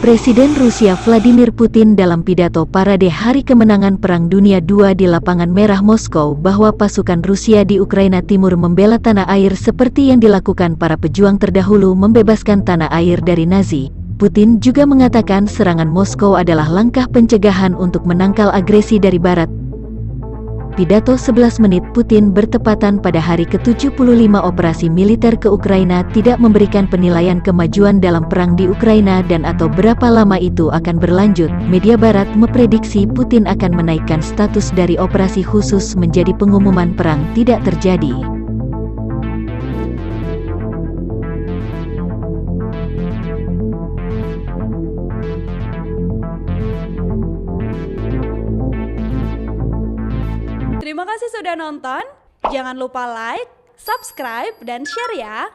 Presiden Rusia Vladimir Putin dalam pidato parade Hari Kemenangan Perang Dunia II di Lapangan Merah Moskow bahwa pasukan Rusia di Ukraina Timur membela tanah air seperti yang dilakukan para pejuang terdahulu membebaskan tanah air dari Nazi. Putin juga mengatakan serangan Moskow adalah langkah pencegahan untuk menangkal agresi dari Barat. Pidato 11 menit Putin bertepatan pada hari ke-75 operasi militer ke Ukraina tidak memberikan penilaian kemajuan dalam perang di Ukraina dan atau berapa lama itu akan berlanjut. Media Barat memprediksi Putin akan menaikkan status dari operasi khusus menjadi pengumuman perang tidak terjadi. Terima kasih sudah nonton. Jangan lupa like, subscribe, dan share ya.